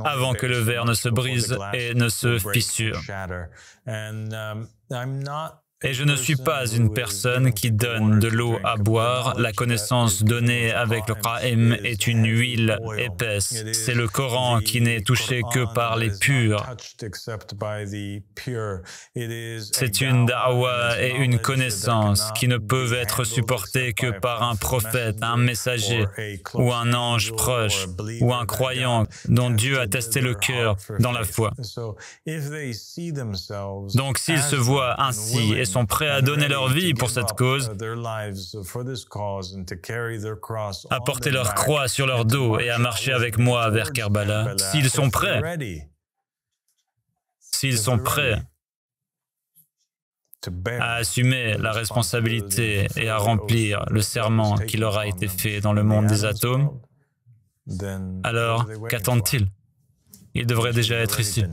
avant que le verre ne se brise et ne se fissure. Et je ne suis pas une personne qui donne de l'eau à boire. La connaissance donnée avec le Qa'im est une huile épaisse. C'est le Coran qui n'est touché que par les purs. C'est une da'wa et une connaissance qui ne peuvent être supportées que par un prophète, un messager, ou un ange proche, ou un croyant dont Dieu a testé le cœur dans la foi. Donc s'ils se voient ainsi et sont prêts à donner leur vie pour cette cause, à porter leur croix sur leur dos et à marcher avec moi vers Karbala, s'ils sont prêts à assumer la responsabilité et à remplir le serment qui leur a été fait dans le monde des atomes, alors qu'attendent-ils? Ils devraient déjà être ici.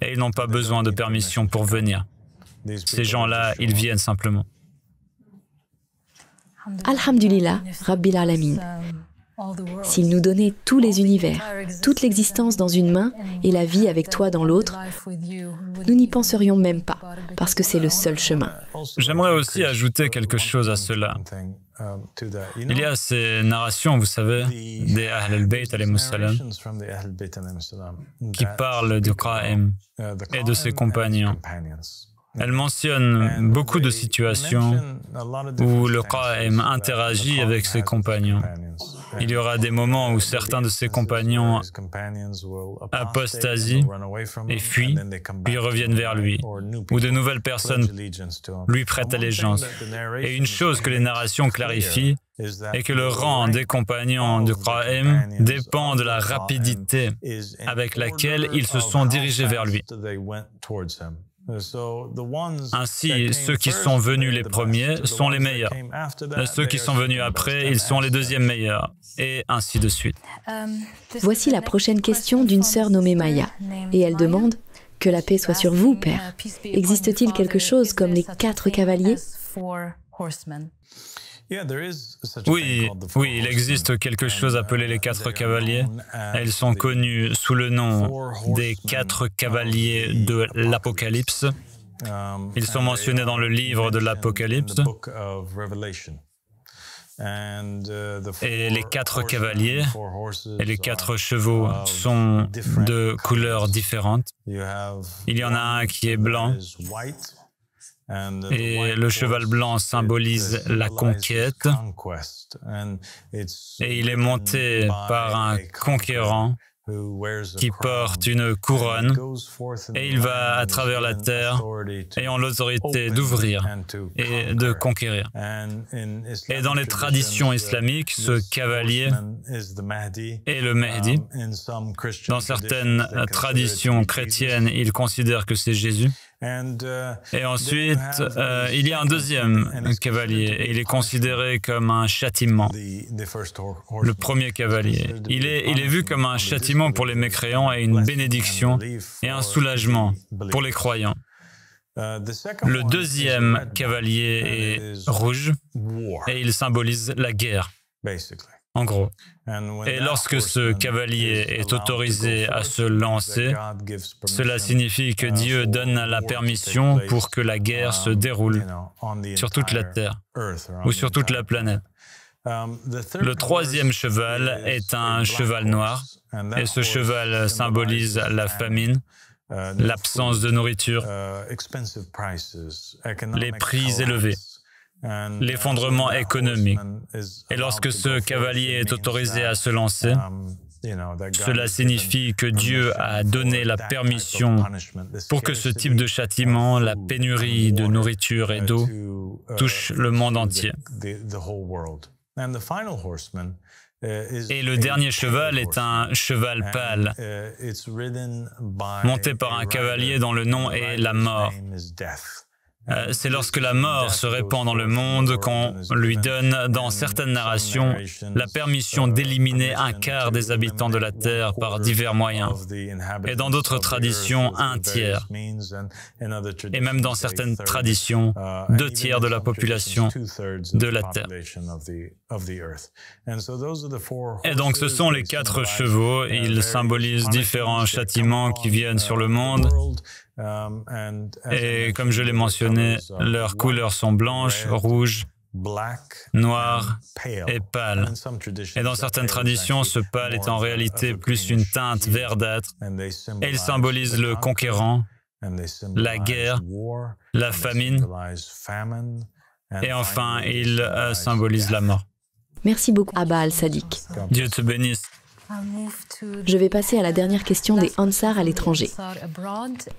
Et ils n'ont pas besoin de permission pour venir. Ces gens-là, ils viennent simplement. Alhamdulillah, Rabbil Alamin. S'il nous donnait tous les univers, toute l'existence dans une main et la vie avec toi dans l'autre, nous n'y penserions même pas, parce que c'est le seul chemin. J'aimerais aussi ajouter quelque chose à cela. Il y a ces narrations, vous savez, des Ahl al-Bayt alayhimus salam, qui parlent du Qa'im et de ses compagnons. Elle mentionne beaucoup de situations où le Qa'im interagit avec ses compagnons. Il y aura des moments où certains de ses compagnons apostasient et fuient, puis reviennent vers lui, où de nouvelles personnes lui prêtent allégeance. Et une chose que les narrations clarifient est que le rang des compagnons du Qa'im dépend de la rapidité avec laquelle ils se sont dirigés vers lui. Ainsi, ceux qui sont venus les premiers sont les meilleurs. Ceux qui sont venus après, ils sont les deuxièmes meilleurs. Et ainsi de suite. Voici la prochaine question d'une sœur nommée Maya. Et elle demande « Que la paix soit sur vous, Père. Existe-t-il quelque chose comme les 4 cavaliers ?» Oui, il existe quelque chose appelé les 4 cavaliers. Elles sont connues sous le nom des 4 cavaliers de l'Apocalypse. Ils sont mentionnés dans le livre de l'Apocalypse. Et les 4 cavaliers et les 4 chevaux sont de couleurs différentes. Il y en a un qui est blanc. Et le cheval blanc symbolise la conquête. Et il est monté par un conquérant qui porte une couronne et il va à travers la terre ayant l'autorité d'ouvrir et de conquérir. Et dans les traditions islamiques, ce cavalier est le Mahdi. Dans certaines traditions chrétiennes, ils considèrent que c'est Jésus. Et ensuite, il y a un deuxième cavalier et il est considéré comme un châtiment. Le premier cavalier. Il est vu comme un châtiment pour les mécréants et une bénédiction et un soulagement pour les croyants. Le deuxième cavalier est rouge et il symbolise la guerre, en gros. Et lorsque ce cavalier est autorisé à se lancer, cela signifie que Dieu donne la permission pour que la guerre se déroule sur toute la terre ou sur toute la planète. Le troisième cheval est un cheval noir et ce cheval symbolise la famine, l'absence de nourriture, les prix élevés, l'effondrement économique. Et lorsque ce cavalier est autorisé à se lancer, cela signifie que Dieu a donné la permission pour que ce type de châtiment, la pénurie de nourriture et d'eau, touche le monde entier. Et le dernier cheval est un cheval pâle, monté par un cavalier dont le nom est la mort. C'est lorsque la mort se répand dans le monde qu'on lui donne, dans certaines narrations, la permission d'éliminer un quart des habitants de la Terre par divers moyens, et dans d'autres traditions, un tiers, et même dans certaines traditions, 2 tiers de la population de la Terre. Et donc ce sont les 4 chevaux, ils symbolisent différents châtiments qui viennent sur le monde. Et comme je l'ai mentionné, leurs couleurs sont blanches, rouges, noires et pâles. Et dans certaines traditions, ce pâle est en réalité plus une teinte verdâtre. Et il symbolise le conquérant, la guerre, la famine, et enfin, il symbolise la mort. Merci beaucoup, Abba Al-Sadiq. Dieu te bénisse. Je vais passer à la dernière question des Ansar à l'étranger.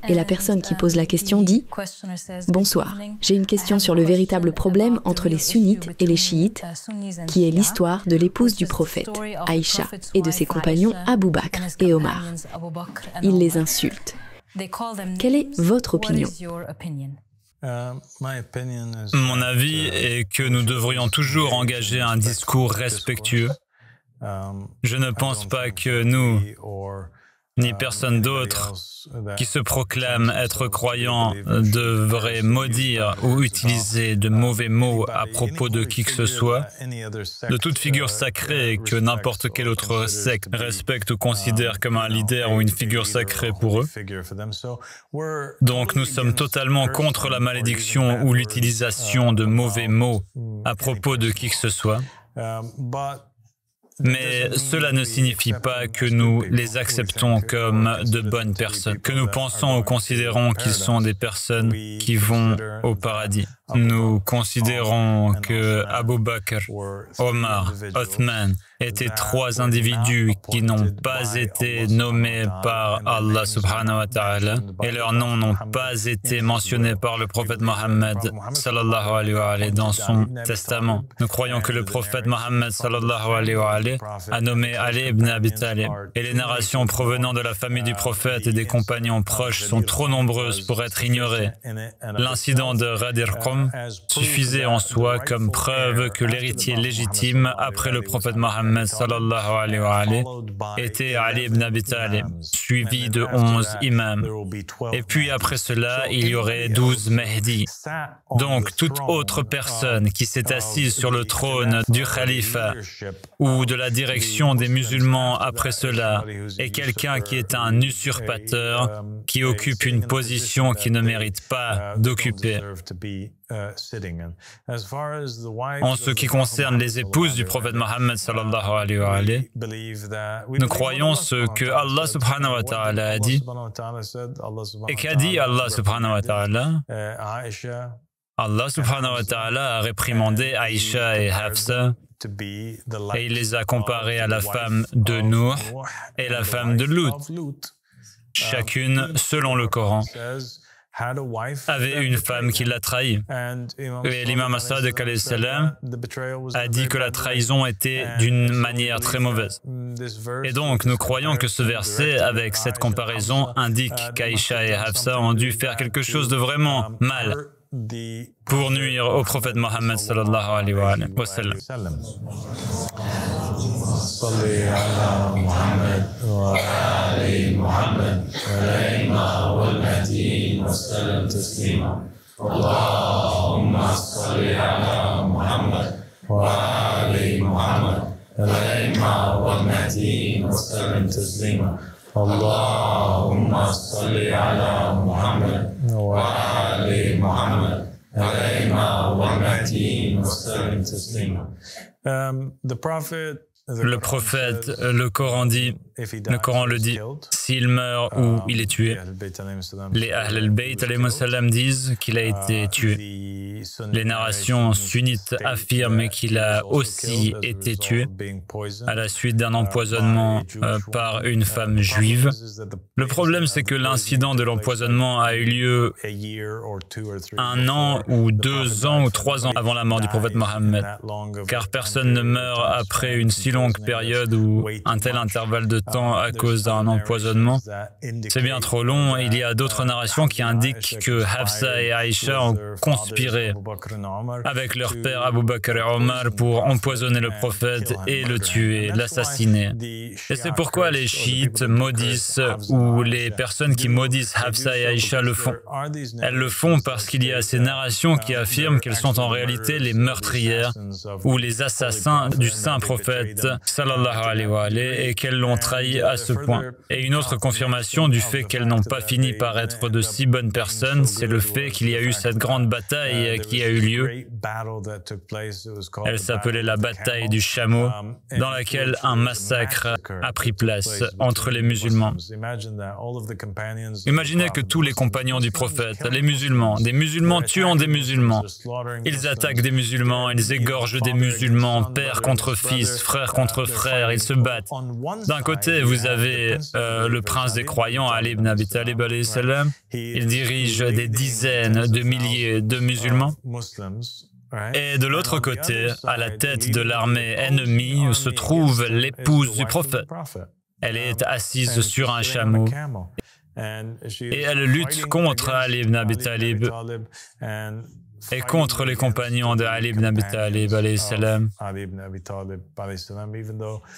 Et la personne qui pose la question dit « Bonsoir, j'ai une question sur le véritable problème entre les sunnites et les chiites, qui est l'histoire de l'épouse du prophète, Aïcha, et de ses compagnons Abu Bakr et Omar. Ils les insultent. Quelle est votre opinion ? Mon avis est que nous devrions toujours engager un discours respectueux. Je ne pense pas que nous, ni personne d'autre qui se proclame être croyant devrait maudire ou utiliser de mauvais mots à propos de qui que ce soit, de toute figure sacrée que n'importe quel autre secte respecte ou considère comme un leader ou une figure sacrée pour eux. Donc nous sommes totalement contre la malédiction ou l'utilisation de mauvais mots à propos de qui que ce soit. Mais cela ne signifie pas que nous les acceptons comme de bonnes personnes, que nous pensons ou considérons qu'ils sont des personnes qui vont au paradis. Nous considérons que Abu Bakr, Omar, Othman étaient 3 individus qui n'ont pas été nommés par Allah subhanahu wa ta'ala et leurs noms n'ont pas été mentionnés par le prophète Mohammed sallallahu alayhi wa alayhi dans son testament. Nous croyons que le prophète Mohammed sallallahu alayhi wa alayhi a nommé Ali ibn Abi Talib. Et les narrations provenant de la famille du prophète et des compagnons proches sont trop nombreuses pour être ignorées. L'incident de Ghadir Qum suffisait en soi comme preuve que l'héritier légitime après le prophète Mohammed sallallahu alayhi wa alayhi était Ali ibn Abi Talib, suivi de 11 imams. Et puis après cela, il y aurait 12 Mahdi. Donc toute autre personne qui s'est assise sur le trône du khalifa ou de la direction des musulmans après cela est quelqu'un qui est un usurpateur, qui occupe une position qu'il ne mérite pas d'occuper. En ce qui concerne les épouses du prophète Mohammed sallallahu alayhi wa alayhi, nous croyons ce que Allah subhanahu wa ta'ala a dit. Et qu'a dit Allah subhanahu wa ta'ala? Allah subhanahu wa ta'ala a réprimandé Aïcha et Hafsa et il les a comparés à la femme de Nour et la femme de Lut. Chacune, selon le Coran, avait une femme qui l'a trahi. Et l'imam As-Sadiq alayhi salam a dit que la trahison était d'une manière très mauvaise. Et donc, nous croyons que ce verset, avec cette comparaison, indique qu'Aïcha et Hafsa ont dû faire quelque chose de vraiment mal pour nuire au prophète Mohammed sallallahu alayhi wa sallam. صلي على محمد وآل محمد والأئمة والمهديين وسلم تسليما اللهم صل على محمد وآل محمد والأئمة والمهديين وسلم تسليما اللهم صل على محمد وآل محمد والأئمة والمهديين وسلم تسليما. Le prophète, le Coran le dit, s'il meurt ou il est tué. Les Ahl al-Bayt alayhi salam disent qu'il a été tué. Les narrations sunnites affirment qu'il a aussi été tué à la suite d'un empoisonnement par une femme juive. Le problème, c'est que l'incident de l'empoisonnement a eu lieu 1 an ou 2 ans ou 3 ans avant la mort du prophète Mohammed, car personne ne meurt après une si longue période ou un tel intervalle de temps à cause d'un empoisonnement. C'est bien trop long. Il y a d'autres narrations qui indiquent que Hafsa et Aïcha ont conspiré avec leur père Abu Bakr et Omar pour empoisonner le prophète et le tuer, l'assassiner. Et c'est pourquoi les chiites maudissent, ou les personnes qui maudissent Hafsa et Aïcha le font. Elles le font parce qu'il y a ces narrations qui affirment qu'elles sont en réalité les meurtrières ou les assassins du saint prophète sallallahu alayhi wa alayhi, et qu'elles l'ont trahi à ce point. Et une autre confirmation du fait qu'elles n'ont pas fini par être de si bonnes personnes, c'est le fait qu'il y a eu cette grande bataille qui a eu lieu. Elle s'appelait la bataille du chameau, dans laquelle un massacre a pris place entre les musulmans. Imaginez que tous les compagnons du prophète, les musulmans, des musulmans tuant des musulmans, ils attaquent des musulmans, ils égorgent des musulmans, père contre fils, frère contre frère, ils se battent. D'un côté, vous avez le prince des croyants, Ali ibn Abi Talib, alayhi salam. Il dirige des dizaines de milliers de musulmans. Et de l'autre côté, à la tête de l'armée ennemie, se trouve l'épouse du prophète. Elle est assise sur un chameau et elle lutte contre Ali ibn Abi Talib et contre les compagnons de Ali ibn Abi Talib, alayhi salam.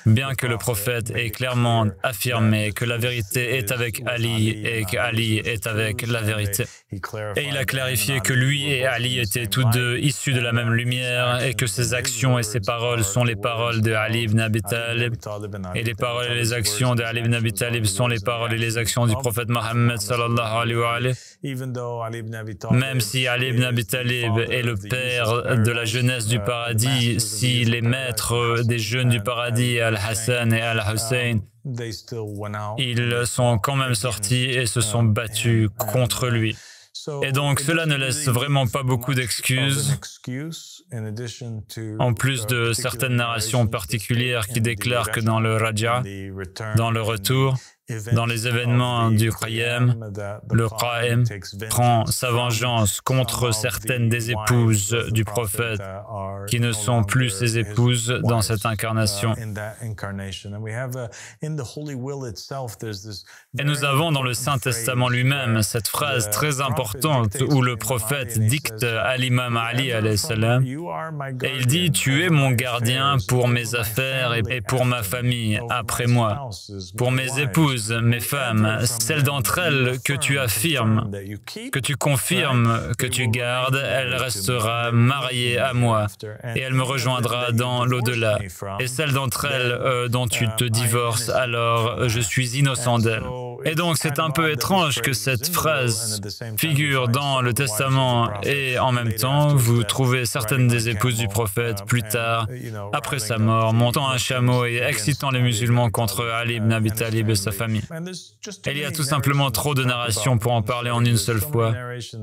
Bien que le prophète ait clairement affirmé que la vérité est avec Ali et qu'Ali est avec la vérité. Et il a clarifié que lui et Ali étaient tous deux issus de la même lumière et que ses actions et ses paroles sont les paroles de Ali ibn Abi Talib. Et les paroles et les actions de Ali ibn Abi Talib sont les paroles et les actions du prophète Mohammed sallallahu alayhi wa alayhi. Même si Ali ibn Abi Talib est le père de la jeunesse du paradis, si les maîtres des jeunes du paradis, Al-Hassan et Al-Hussein, ils sont quand même sortis et se sont battus contre lui. Et donc, cela ne laisse vraiment pas beaucoup d'excuses, en plus de certaines narrations particulières qui déclarent que dans le Raja, dans le retour, dans les événements du Qiyam, le Qa'im prend sa vengeance contre certaines des épouses du prophète qui ne sont plus ses épouses dans cette incarnation. Et nous avons dans le Saint-Testament lui-même cette phrase très importante où le prophète dicte à l'imam Ali alayhi salam, et il dit « Tu es mon gardien pour mes affaires et pour ma famille après moi, pour mes épouses, mes femmes, celles d'entre elles que tu affirmes, que tu confirmes, que tu gardes, elle restera mariée à moi et elle me rejoindra dans l'au-delà. Et celles d'entre elles dont tu te divorces, alors je suis innocent d'elles. » Et donc c'est un peu étrange que cette phrase figure dans le Testament et en même temps vous trouvez certaines des épouses du prophète plus tard, après sa mort, montant un chameau et excitant les musulmans contre Ali ibn Abi Talib et sa famille. Il y a tout simplement trop de narrations pour en parler en une seule fois.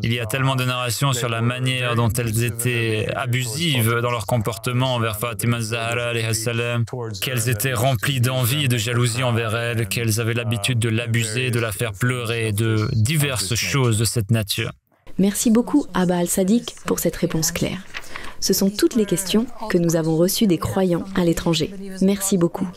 Il y a tellement de narrations sur la manière dont elles étaient abusives dans leur comportement envers Fatima Zahra alayhi salam, qu'elles étaient remplies d'envie et de jalousie envers elle, qu'elles avaient l'habitude de l'abuser, de la faire pleurer, de diverses choses de cette nature. Merci beaucoup, Abba Al-Sadiq, pour cette réponse claire. Ce sont toutes les questions que nous avons reçues des croyants à l'étranger. Merci beaucoup.